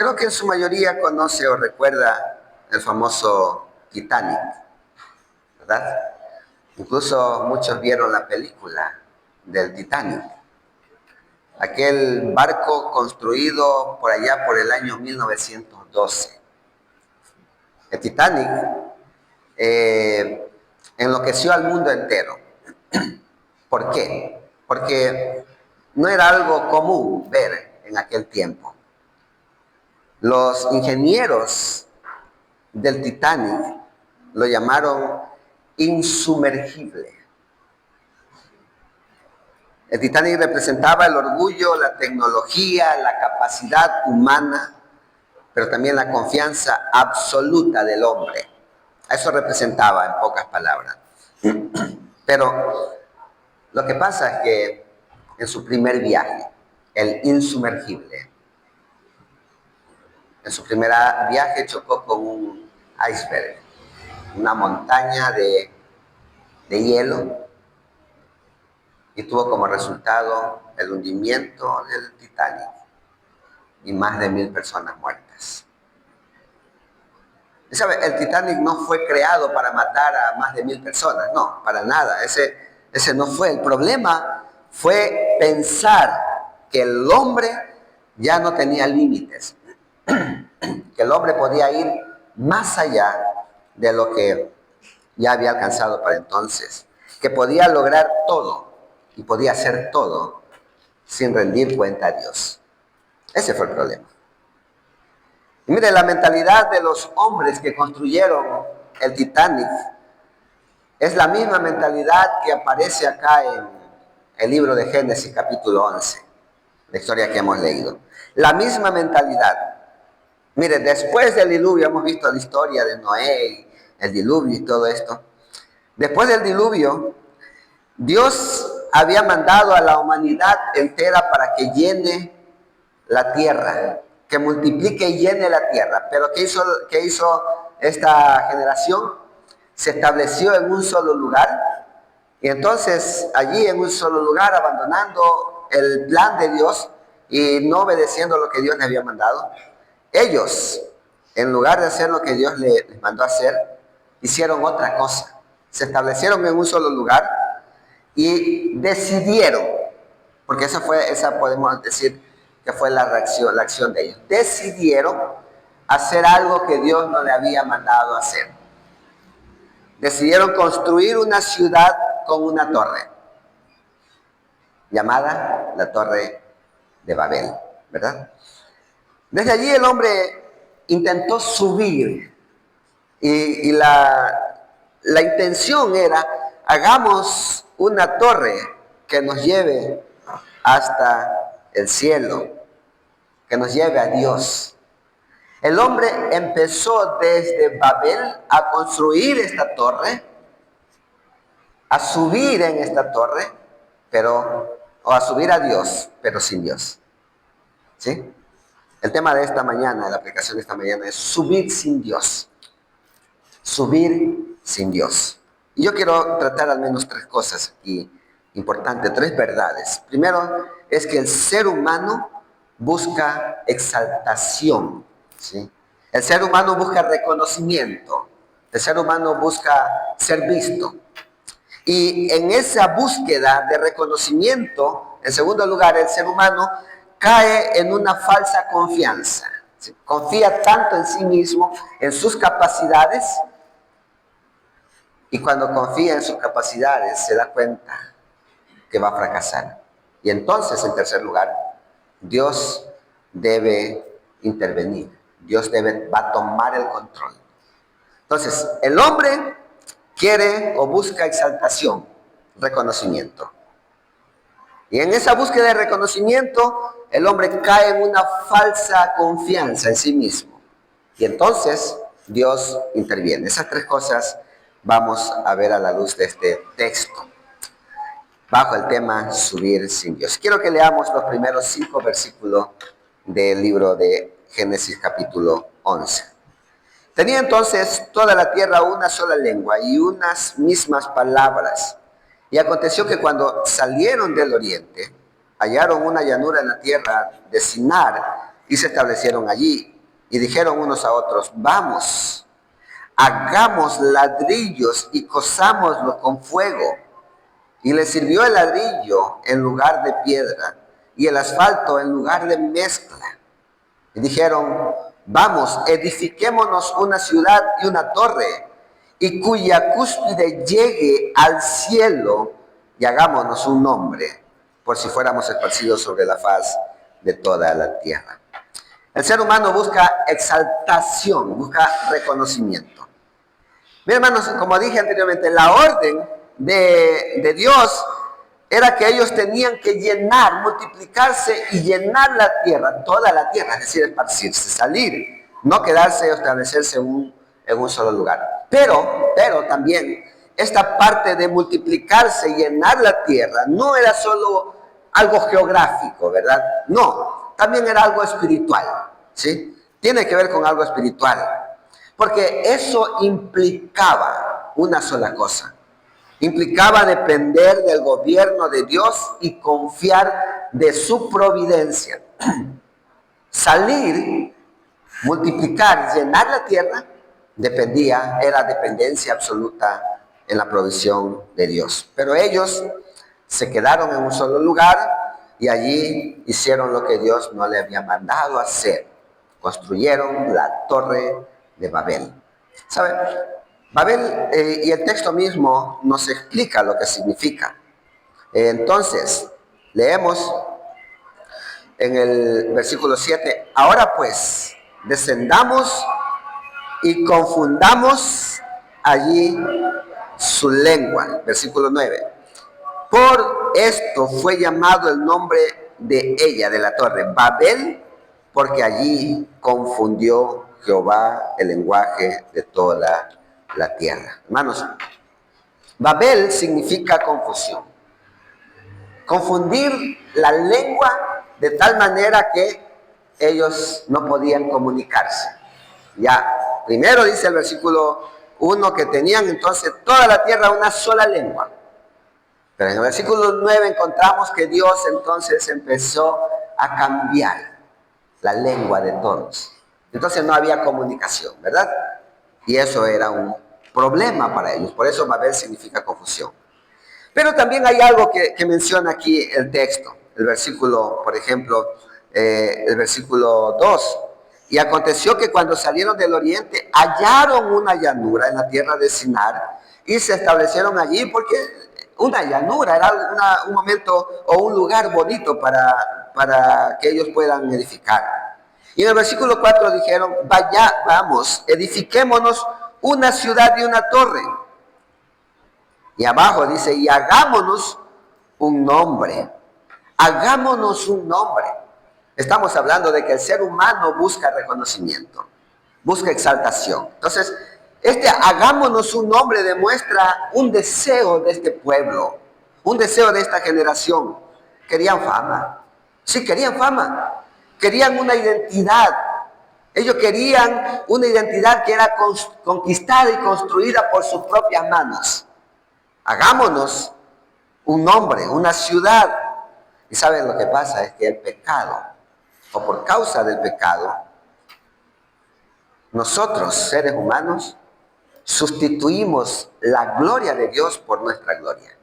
creo que en su mayoría conoce o recuerda el famoso Titanic, ¿verdad? Incluso muchos vieron la película del Titanic, aquel barco construido por allá por el año 1912. El Titanic enloqueció al mundo entero. ¿Por qué? Porque no era algo común ver en aquel tiempo. Los ingenieros del Titanic lo llamaron insumergible. El Titanic representaba el orgullo, la tecnología, la capacidad humana, pero también la confianza absoluta del hombre. Eso representaba, en pocas palabras. Pero lo que pasa es que en su primer viaje, el insumergible, en su primer viaje chocó con un iceberg, una montaña de hielo, y tuvo como resultado el hundimiento del Titanic y más de 1000 personas muertas. Y sabe, el Titanic no fue creado para matar a más de 1000 personas, no, para nada, ese no fue. El problema fue pensar que el hombre ya no tenía límites, que el hombre podía ir más allá de lo que ya había alcanzado para entonces, que podía lograr todo y podía hacer todo sin rendir cuenta a Dios. Ese fue el problema. Y mire, la mentalidad de los hombres que construyeron el Titanic es la misma mentalidad que aparece acá en el libro de Génesis capítulo 11, la historia que hemos leído. La misma mentalidad. Mire, después del diluvio, hemos visto la historia de Noé, el diluvio y todo esto. Después del diluvio, Dios había mandado a la humanidad entera para que llene la tierra, que multiplique y llene la tierra. Pero ¿qué hizo esta generación? Se estableció en un solo lugar, y entonces allí en un solo lugar, abandonando el plan de Dios y no obedeciendo lo que Dios les había mandado, ellos, en lugar de hacer lo que Dios les mandó hacer, hicieron otra cosa. Se establecieron en un solo lugar y decidieron, porque esa podemos decir que fue la acción de ellos. Decidieron hacer algo que Dios no le había mandado hacer. Decidieron construir una ciudad con una torre, llamada la Torre de Babel, ¿verdad? Desde allí el hombre intentó subir y la intención era: hagamos una torre que nos lleve hasta el cielo, que nos lleve a Dios. El hombre empezó desde Babel a construir esta torre, a subir en esta torre, o a subir a Dios, pero sin Dios. ¿Sí? El tema de esta mañana, la aplicación de esta mañana, es subir sin Dios. Subir sin Dios. Y yo quiero tratar al menos 3 cosas aquí importantes, 3 verdades. Primero es que el ser humano busca exaltación, ¿sí? El ser humano busca reconocimiento. El ser humano busca ser visto. Y en esa búsqueda de reconocimiento, en segundo lugar, el ser humano cae en una falsa confianza. ¿Sí? Confía tanto en sí mismo, en sus capacidades, y cuando confía en sus capacidades se da cuenta que va a fracasar. Y entonces, en tercer lugar, Dios debe intervenir. Dios va a tomar el control. Entonces, el hombre quiere o busca exaltación, reconocimiento. Y en esa búsqueda de reconocimiento, el hombre cae en una falsa confianza en sí mismo. Y entonces Dios interviene. Esas 3 cosas vamos a ver a la luz de este texto, bajo el tema subir sin Dios. Quiero que leamos los primeros 5 versículos del libro de Génesis capítulo 11. Tenía entonces toda la tierra una sola lengua y unas mismas palabras. Y aconteció que cuando salieron del oriente, hallaron una llanura en la tierra de Sinar, y se establecieron allí. Y dijeron unos a otros, vamos, hagamos ladrillos y cozámoslos con fuego. Y les sirvió el ladrillo en lugar de piedra y el asfalto en lugar de mezcla. Y dijeron, vamos, edifiquémonos una ciudad y una torre, y cuya cúspide llegue al cielo, y hagámonos un nombre, por si fuéramos esparcidos sobre la faz de toda la tierra. El ser humano busca exaltación, busca reconocimiento. Bien, hermanos, como dije anteriormente, la orden de Dios era que ellos tenían que llenar, multiplicarse y llenar la tierra, toda la tierra, es decir, esparcirse, salir, no quedarse o establecerse en un solo lugar. Pero también esta parte de multiplicarse y llenar la tierra no era solo algo geográfico, ¿verdad? No, también era algo espiritual, ¿sí? Tiene que ver con algo espiritual, porque eso implicaba una sola cosa. Implicaba depender del gobierno de Dios y confiar de su providencia. Salir, multiplicar, llenar la tierra, era dependencia absoluta en la provisión de Dios. Pero ellos se quedaron en un solo lugar y allí hicieron lo que Dios no le había mandado hacer. Construyeron la torre de Babel. ¿Saben? Babel, y el texto mismo nos explica lo que significa. Entonces, leemos en el versículo 7, ahora pues, descendamos y confundamos allí su lengua. Versículo 9. Por esto fue llamado el nombre de ella, de la torre, Babel, porque allí confundió Jehová el lenguaje de toda la tierra. Hermanos, Babel significa confusión. Confundir la lengua de tal manera que ellos no podían comunicarse. Ya, primero dice el versículo 1 que tenían entonces toda la tierra una sola lengua. Pero en el versículo 9 encontramos que Dios entonces empezó a cambiar la lengua de todos. Entonces no había comunicación, ¿verdad? Y eso era un problema para ellos. Por eso Babel significa confusión. Pero también hay algo que menciona aquí el texto. El versículo, por ejemplo, el versículo 2. Y aconteció que cuando salieron del oriente, hallaron una llanura en la tierra de Sinar y se establecieron allí porque una llanura era un momento o un lugar bonito para que ellos puedan edificar. Y en el versículo 4 dijeron, vamos, edifiquémonos una ciudad y una torre. Y abajo dice, y hagámonos un nombre. Hagámonos un nombre. Estamos hablando de que el ser humano busca reconocimiento, busca exaltación. Entonces, hagámonos un nombre demuestra un deseo de este pueblo, un deseo de esta generación. Querían fama. Sí, querían fama. Querían una identidad. Ellos querían una identidad que era conquistada y construida por sus propias manos. Hagámonos un nombre, una ciudad. Y saben lo que pasa es que el pecado, o por causa del pecado, nosotros, seres humanos, sustituimos la gloria de Dios por nuestra gloria.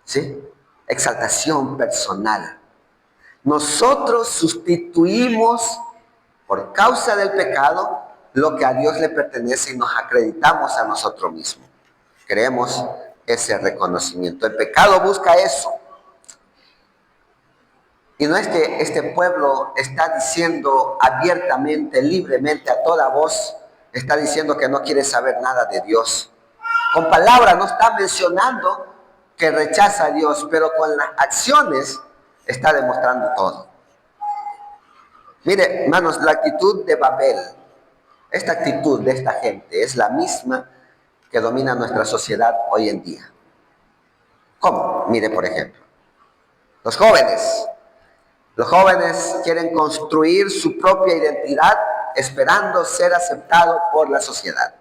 ¿Sí? Exaltación personal. Nosotros sustituimos, por causa del pecado, lo que a Dios le pertenece y nos acreditamos a nosotros mismos. Queremos ese reconocimiento. El pecado busca eso. Y no es que este pueblo está diciendo abiertamente, libremente, a toda voz, está diciendo que no quiere saber nada de Dios. Con palabras no está mencionando que rechaza a Dios, pero con las acciones está demostrando todo. Mire, hermanos, la actitud de Babel, esta actitud de esta gente es la misma que domina nuestra sociedad hoy en día. ¿Cómo? Mire, por ejemplo, los jóvenes quieren construir su propia identidad esperando ser aceptados por la sociedad.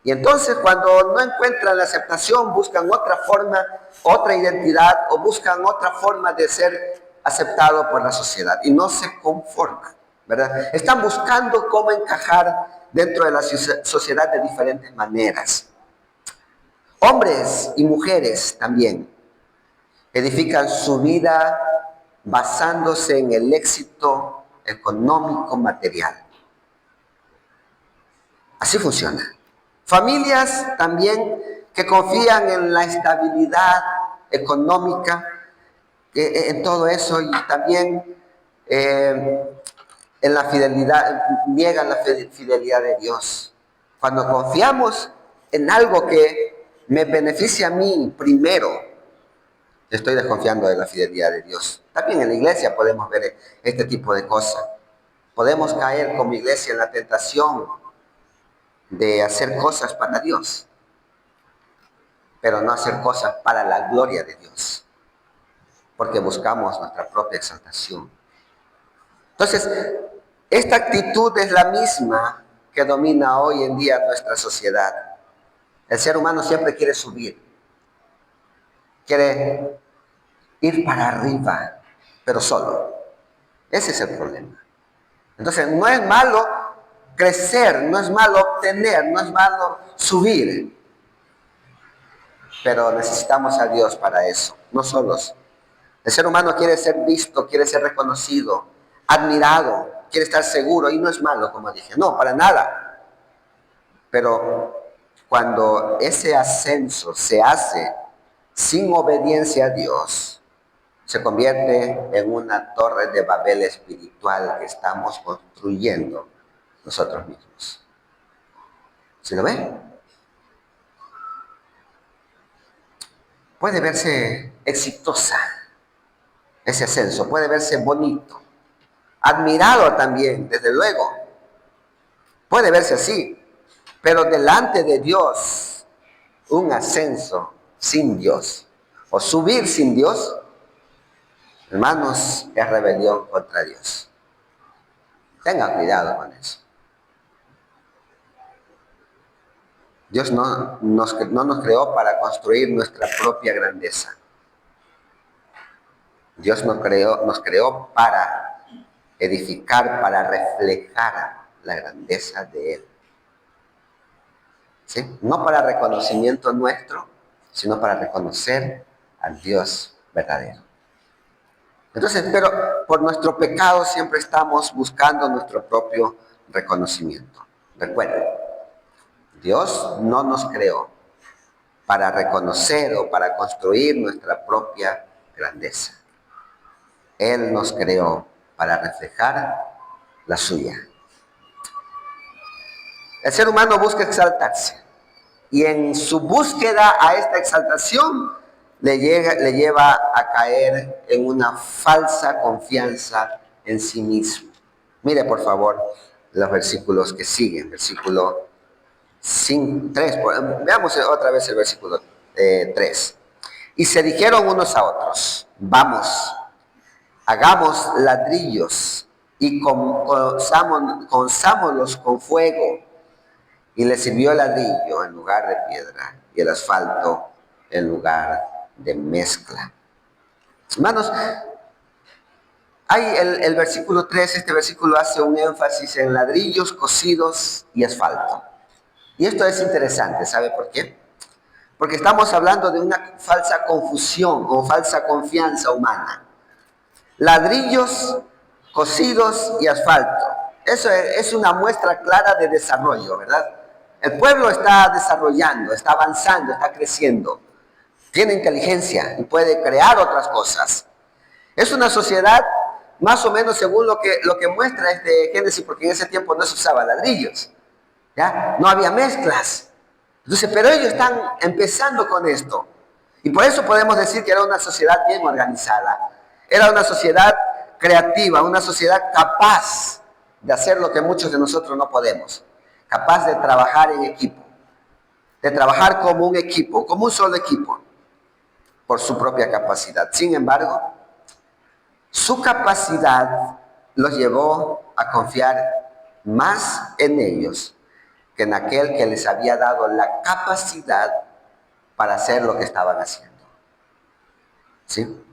Y entonces cuando no encuentran la aceptación, buscan otra forma, otra identidad, o buscan otra forma de ser aceptado por la sociedad y no se conforman, ¿verdad? Están buscando cómo encajar dentro de la sociedad de diferentes maneras. Hombres y mujeres también edifican su vida basándose en el éxito económico material. Así funciona. Familias también que confían en la estabilidad económica, en todo eso, y también en la fidelidad, niegan la fidelidad de Dios. Cuando confiamos en algo que me beneficia a mí primero, estoy desconfiando de la fidelidad de Dios. También en la iglesia podemos ver este tipo de cosas. Podemos caer como iglesia en la tentación de hacer cosas para Dios, pero no hacer cosas para la gloria de Dios, porque buscamos nuestra propia exaltación. Entonces, esta actitud es la misma que domina hoy en día nuestra sociedad. El ser humano siempre quiere subir, quiere ir para arriba, pero solo. Ese es el problema. Entonces, no es malo crecer, no es malo obtener, no es malo subir, pero necesitamos a Dios para eso, no solos. El ser humano quiere ser visto, quiere ser reconocido, admirado, quiere estar seguro, y no es malo, como dije, no, para nada. Pero cuando ese ascenso se hace sin obediencia a Dios, se convierte en una torre de Babel espiritual que estamos construyendo nosotros mismos. ¿Sí lo ven? Puede verse exitosa ese ascenso, puede verse bonito, admirado también, desde luego. Puede verse así, pero delante de Dios, un ascenso sin Dios o subir sin Dios, hermanos, es rebelión contra Dios. Tengan cuidado con eso. Dios no nos creó para construir nuestra propia grandeza. Dios nos creó para edificar, para reflejar la grandeza de Él. ¿Sí? No para reconocimiento nuestro, sino para reconocer al Dios verdadero. Entonces, pero por nuestro pecado siempre estamos buscando nuestro propio reconocimiento. Recuerden, Dios no nos creó para reconocer o para construir nuestra propia grandeza. Él nos creó para reflejar la suya. El ser humano busca exaltarse y en su búsqueda a esta exaltación le lleva a caer en una falsa confianza en sí mismo. Mire por favor los versículos que siguen, versículo 3, veamos otra vez el versículo 3. Y se dijeron unos a otros, vamos, hagamos ladrillos y conzámoslos con fuego. Y le sirvió el ladrillo en lugar de piedra y el asfalto en lugar de mezcla. Hermanos, hay el versículo 3, este versículo hace un énfasis en ladrillos, cocidos y asfalto. Y esto es interesante, ¿sabe por qué? Porque estamos hablando de una falsa confusión o falsa confianza humana. Ladrillos, cocidos y asfalto. Eso es una muestra clara de desarrollo, ¿verdad? El pueblo está desarrollando, está avanzando, está creciendo. Tiene inteligencia y puede crear otras cosas. Es una sociedad más o menos según lo que muestra este Génesis, porque en ese tiempo no se usaba ladrillos, ¿ya? No había mezclas. Entonces, pero ellos están empezando con esto. Y por eso podemos decir que era una sociedad bien organizada. Era una sociedad creativa, una sociedad capaz de hacer lo que muchos de nosotros no podemos. Capaz de trabajar en equipo, de trabajar como un equipo, como un solo equipo, por su propia capacidad. Sin embargo, su capacidad los llevó a confiar más en ellos que en aquel que les había dado la capacidad para hacer lo que estaban haciendo. ¿Sí?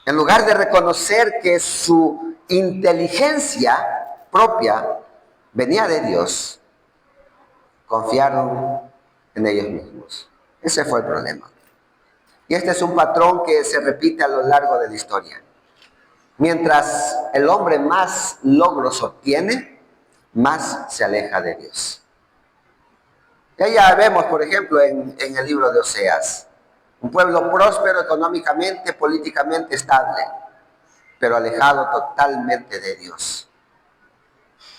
En lugar de reconocer que su inteligencia propia venía de Dios, confiaron en ellos mismos. Ese fue el problema. Y este es un patrón que se repite a lo largo de la historia. Mientras el hombre más logros obtiene, más se aleja de Dios. Ya vemos, por ejemplo, en el libro de Oseas, un pueblo próspero económicamente, políticamente estable, pero alejado totalmente de Dios.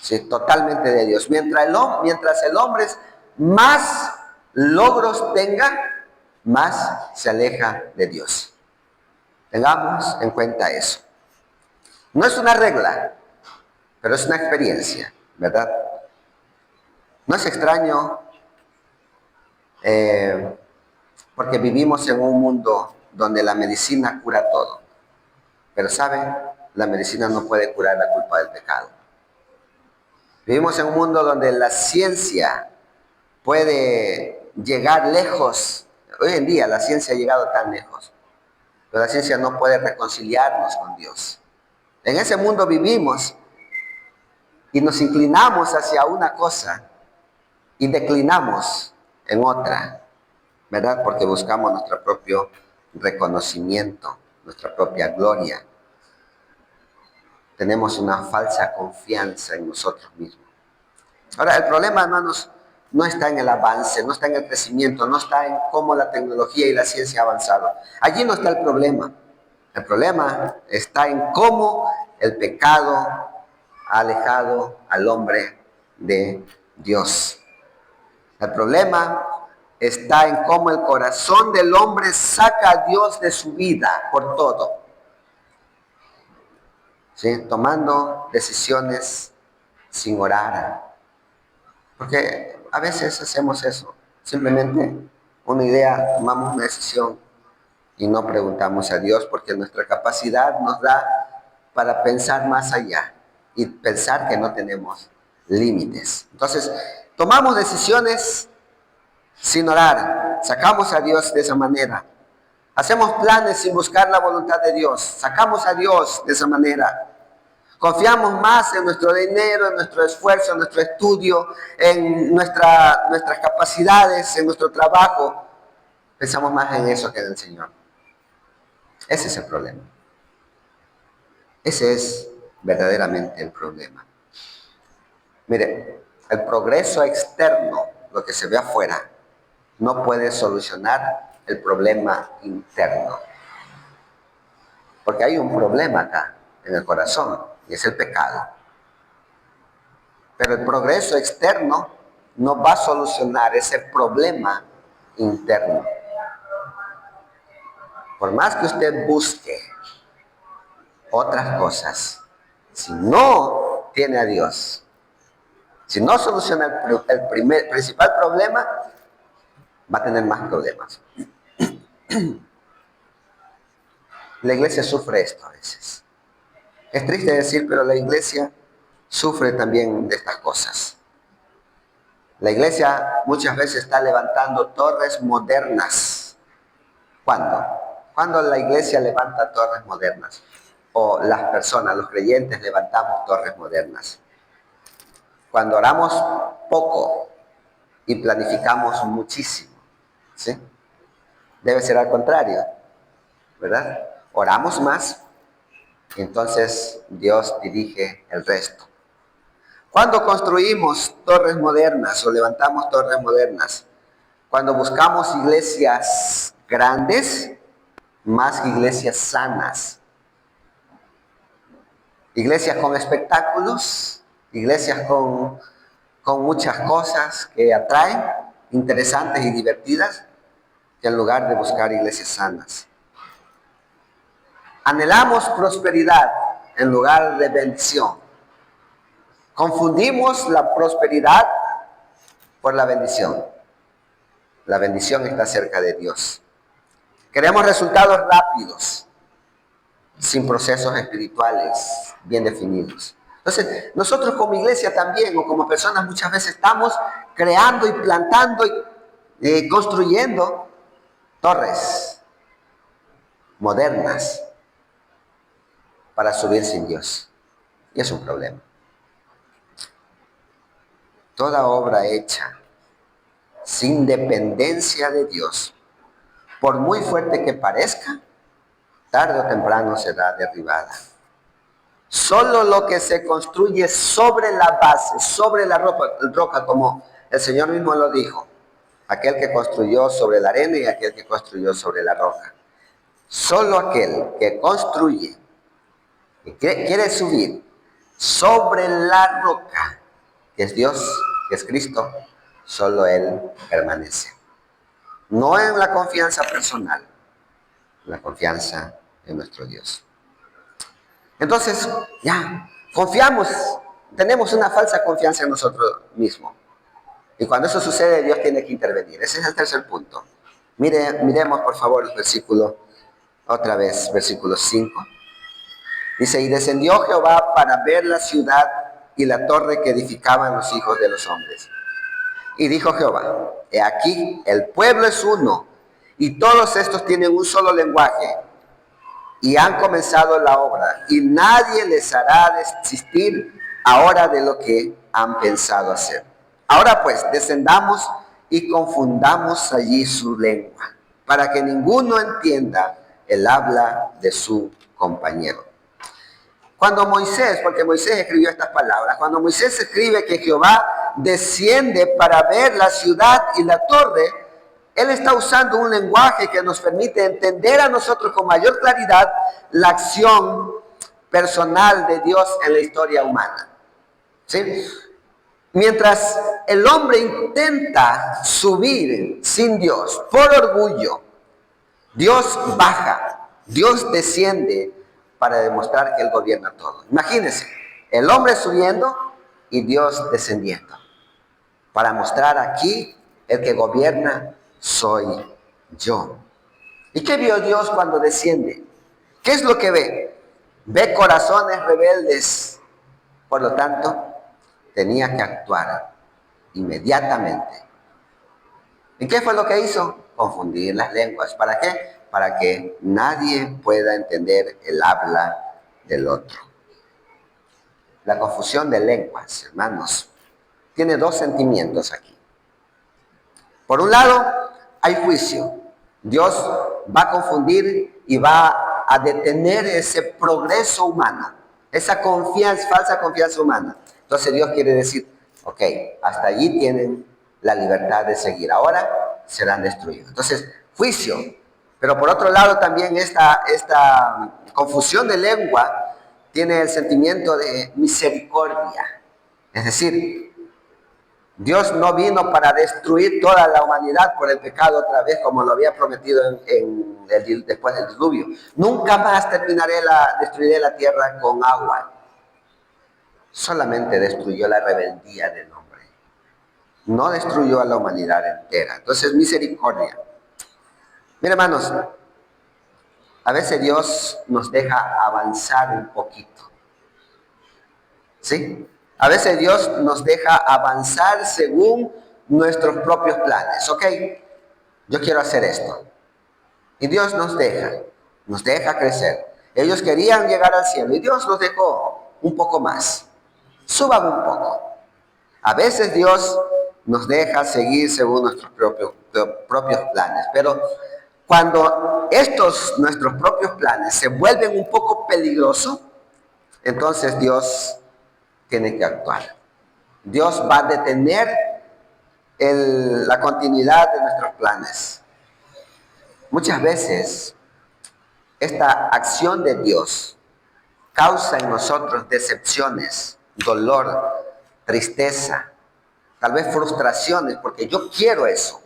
Sí, totalmente de Dios. Mientras el hombre más logros tenga, más se aleja de Dios. Tengamos en cuenta eso. No es una regla, pero es una experiencia, ¿verdad? No es extraño porque vivimos en un mundo donde la medicina cura todo. Pero ¿saben? La medicina no puede curar la culpa del pecado. Vivimos en un mundo donde la ciencia puede llegar lejos. Hoy en día la ciencia ha llegado tan lejos, pero la ciencia no puede reconciliarnos con Dios. En ese mundo vivimos y nos inclinamos hacia una cosa y declinamos en otra, ¿verdad? Porque buscamos nuestro propio reconocimiento, nuestra propia gloria. Tenemos una falsa confianza en nosotros mismos. Ahora, el problema, hermanos, no está en el avance, no está en el crecimiento, no está en cómo la tecnología y la ciencia ha avanzado. Allí no está el problema. El problema está en cómo el pecado ha alejado al hombre de Dios. El problema está en cómo el corazón del hombre saca a Dios de su vida por todo. ¿Sí? Tomando decisiones sin orar. Porque a veces hacemos eso. Simplemente una idea, tomamos una decisión y no preguntamos a Dios porque nuestra capacidad nos da para pensar más allá y pensar que no tenemos límites. Entonces, tomamos decisiones sin orar, sacamos a Dios de esa manera. Hacemos planes sin buscar la voluntad de Dios, sacamos a Dios de esa manera. Confiamos más en nuestro dinero, en nuestro esfuerzo, en nuestro estudio, en nuestras capacidades, en nuestro trabajo. Pensamos más en eso que en el Señor. Ese es el problema. Ese es verdaderamente el problema. Mire, el progreso externo, lo que se ve afuera, no puede solucionar el problema interno. Porque hay un problema acá, en el corazón, y es el pecado. Pero el progreso externo no va a solucionar ese problema interno. Por más que usted busque otras cosas, si no tiene a Dios, si no soluciona el principal problema, va a tener más problemas. La iglesia sufre esto a veces. Es triste decir, pero la iglesia sufre también de estas cosas. La iglesia muchas veces está levantando torres modernas. ¿Cuándo? ¿Cuándo la iglesia levanta torres modernas? O las personas, los creyentes, levantamos torres modernas. Cuando oramos poco y planificamos muchísimo. ¿Sí? Debe ser al contrario, ¿verdad? Oramos más, y entonces Dios dirige el resto. Cuando construimos torres modernas o levantamos torres modernas, cuando buscamos iglesias grandes, más iglesias sanas, iglesias con espectáculos, iglesias con muchas cosas que atraen, interesantes y divertidas, que en lugar de buscar iglesias sanas. Anhelamos prosperidad en lugar de bendición. Confundimos la prosperidad por la bendición. La bendición está cerca de Dios. Queremos resultados rápidos, sin procesos espirituales bien definidos. Entonces, nosotros como iglesia también, o como personas, muchas veces estamos creando y plantando y construyendo torres modernas, para subir sin Dios. Y es un problema. Toda obra hecha sin dependencia de Dios, por muy fuerte que parezca, tarde o temprano será derribada. Solo lo que se construye sobre la base, sobre la roca, como el Señor mismo lo dijo, aquel que construyó sobre la arena y aquel que construyó sobre la roca. Solo aquel que construye, que quiere subir sobre la roca, que es Dios, que es Cristo, solo Él permanece. No en la confianza personal, la confianza en nuestro Dios. Entonces, ya, confiamos, tenemos una falsa confianza en nosotros mismos. Y cuando eso sucede, Dios tiene que intervenir. Ese es el tercer punto. Miremos, por favor, el versículo, otra vez, versículo 5. Dice, y descendió Jehová para ver la ciudad y la torre que edificaban los hijos de los hombres. Y dijo Jehová, he aquí, el pueblo es uno, y todos estos tienen un solo lenguaje, y han comenzado la obra, y nadie les hará desistir ahora de lo que han pensado hacer. Ahora pues, descendamos y confundamos allí su lengua, para que ninguno entienda el habla de su compañero. Cuando Moisés, porque Moisés escribió estas palabras, cuando Moisés escribe que Jehová desciende para ver la ciudad y la torre, él está usando un lenguaje que nos permite entender a nosotros con mayor claridad la acción personal de Dios en la historia humana. ¿Sí? Mientras el hombre intenta subir sin Dios por orgullo, Dios baja, Dios desciende para demostrar que Él gobierna todo. Imagínense, el hombre subiendo y Dios descendiendo. Para mostrar aquí, el que gobierna soy yo. ¿Y qué vio Dios cuando desciende? ¿Qué es lo que ve? Ve corazones rebeldes. Por lo tanto, tenía que actuar inmediatamente. ¿Y qué fue lo que hizo? Confundir las lenguas. ¿Para qué? Para que nadie pueda entender el habla del otro. La confusión de lenguas, hermanos, tiene dos sentimientos aquí. Por un lado, hay juicio. Dios va a confundir y va a detener ese progreso humano, esa confianza, falsa confianza humana. Entonces Dios quiere decir, ok, hasta allí tienen la libertad de seguir. Ahora serán destruidos. Entonces, juicio. Pero por otro lado también esta confusión de lengua tiene el sentimiento de misericordia. Es decir, Dios no vino para destruir toda la humanidad por el pecado otra vez, como lo había prometido después del diluvio. Nunca más destruiré la tierra con agua. Solamente destruyó la rebeldía del hombre. No destruyó a la humanidad entera. Entonces, misericordia. Mira, hermanos, a veces Dios nos deja avanzar un poquito. ¿Sí? A veces Dios nos deja avanzar según nuestros propios planes. Ok, yo quiero hacer esto. Y Dios nos deja crecer. Ellos querían llegar al cielo y Dios los dejó un poco más. Suban un poco. A veces Dios nos deja seguir según nuestros propios planes. Pero cuando nuestros propios planes, se vuelven un poco peligrosos, entonces Dios tiene que actuar. Dios va a detener la continuidad de nuestros planes. Muchas veces esta acción de Dios causa en nosotros decepciones, dolor, tristeza, tal vez frustraciones, porque yo quiero eso,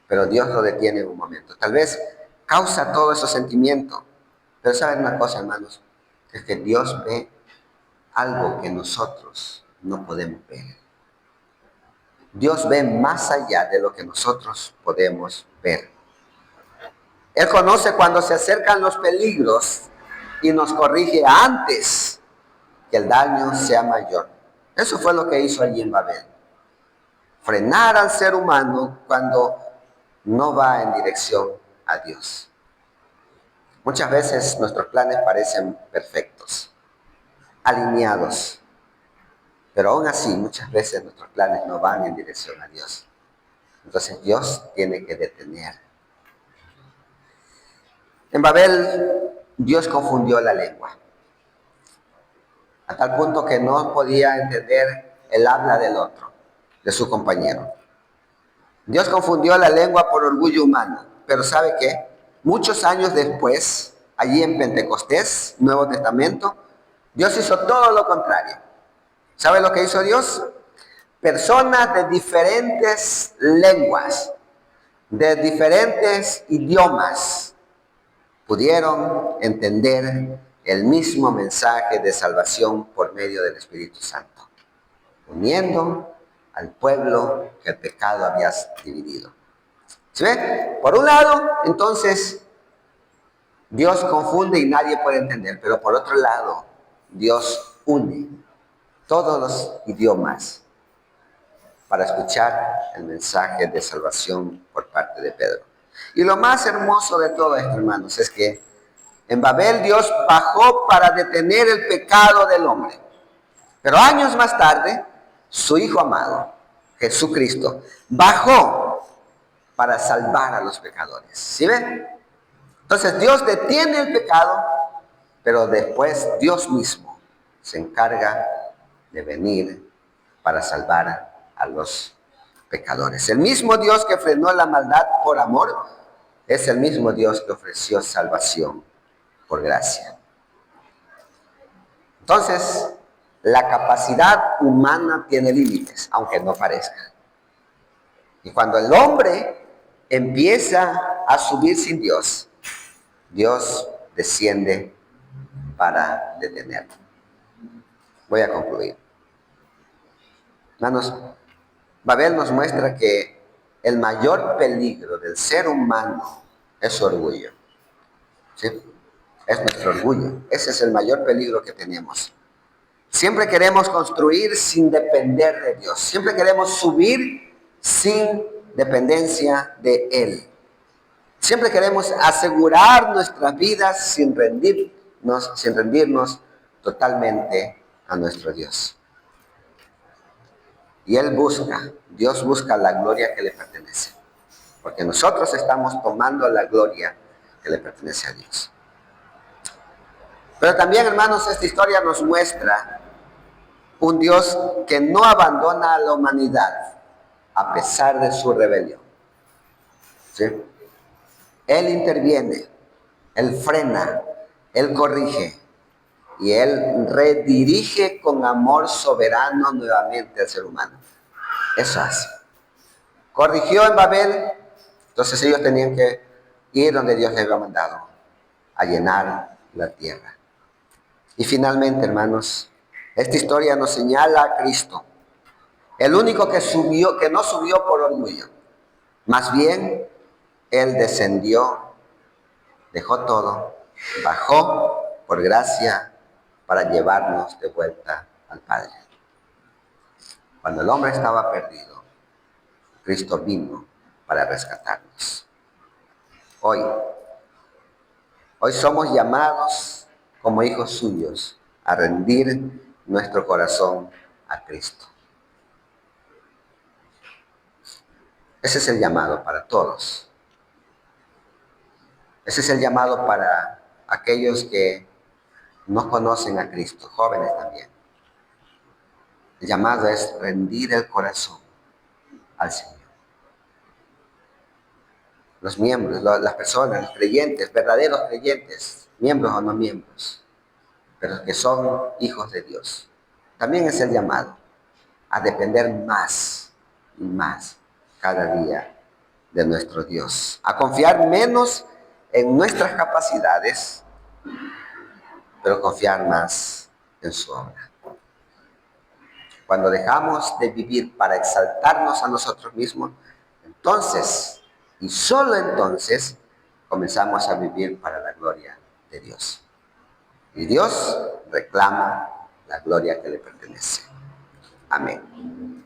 pero Dios lo detiene en un momento. Tal vez causa todos esos sentimientos, pero ¿saben una cosa, hermanos? Es que Dios ve algo que nosotros no podemos ver. Dios ve más allá de lo que nosotros podemos ver. Él conoce cuando se acercan los peligros y nos corrige antes que el daño sea mayor. Eso fue lo que hizo allí en Babel. Frenar al ser humano cuando no va en dirección a Dios. Muchas veces nuestros planes parecen perfectos, alineados, pero aún así muchas veces nuestros planes no van en dirección a Dios. Entonces Dios tiene que detener. En Babel, Dios confundió la lengua, a tal punto que no podía entender el habla del otro, de su compañero. Dios confundió la lengua por orgullo humano, pero ¿sabe qué? Muchos años después, allí en Pentecostés, Nuevo Testamento, Dios hizo todo lo contrario. ¿Sabe lo que hizo Dios? Personas de diferentes lenguas, de diferentes idiomas, pudieron entender el mismo mensaje de salvación por medio del Espíritu Santo, uniendo al pueblo que el pecado había dividido. ¿Se ve? Por un lado, entonces, Dios confunde y nadie puede entender, pero por otro lado, Dios une todos los idiomas para escuchar el mensaje de salvación por parte de Pedro. Y lo más hermoso de todo esto, hermanos, es que en Babel Dios bajó para detener el pecado del hombre. Pero años más tarde, su Hijo amado, Jesucristo, bajó para salvar a los pecadores. ¿Sí ven? Entonces Dios detiene el pecado, pero después Dios mismo se encarga de venir para salvar a los pecadores. El mismo Dios que frenó la maldad por amor es el mismo Dios que ofreció salvación por gracia. Entonces, la capacidad humana tiene límites, aunque no parezca. Y cuando el hombre empieza a subir sin Dios, Dios desciende para detenerlo. Voy a concluir. Hermanos, Babel nos muestra que el mayor peligro del ser humano es su orgullo. ¿Sí? Es nuestro orgullo. Ese es el mayor peligro que tenemos. Siempre queremos construir sin depender de Dios. Siempre queremos subir sin dependencia de Él. Siempre queremos asegurar nuestras vidas sin rendirnos totalmente a nuestro Dios. Y Dios busca la gloria que le pertenece. Porque nosotros estamos tomando la gloria que le pertenece a Dios. Pero también, hermanos, esta historia nos muestra un Dios que no abandona a la humanidad a pesar de su rebelión. ¿Sí? Él interviene, Él frena, Él corrige y Él redirige con amor soberano nuevamente al ser humano. Eso hace. Corrigió en Babel, entonces ellos tenían que ir donde Dios les había mandado, a llenar la tierra. Y finalmente, hermanos, esta historia nos señala a Cristo, el único que no subió por orgullo. Más bien, Él descendió, dejó todo, bajó por gracia para llevarnos de vuelta al Padre. Cuando el hombre estaba perdido, Cristo vino para rescatarnos. Hoy somos llamados como hijos suyos a rendir nuestro corazón a Cristo. Ese es el llamado para todos. Ese es el llamado para aquellos que no conocen a Cristo, jóvenes también. El llamado es rendir el corazón al Señor. Los miembros, las personas, los creyentes, verdaderos creyentes, miembros o no miembros, pero que son hijos de Dios. También es el llamado a depender más y más cada día de nuestro Dios, a confiar menos en nuestras capacidades, pero confiar más en su obra. Cuando dejamos de vivir para exaltarnos a nosotros mismos, entonces, y solo entonces, comenzamos a vivir para la gloria de Dios. Y Dios reclama la gloria que le pertenece. Amén.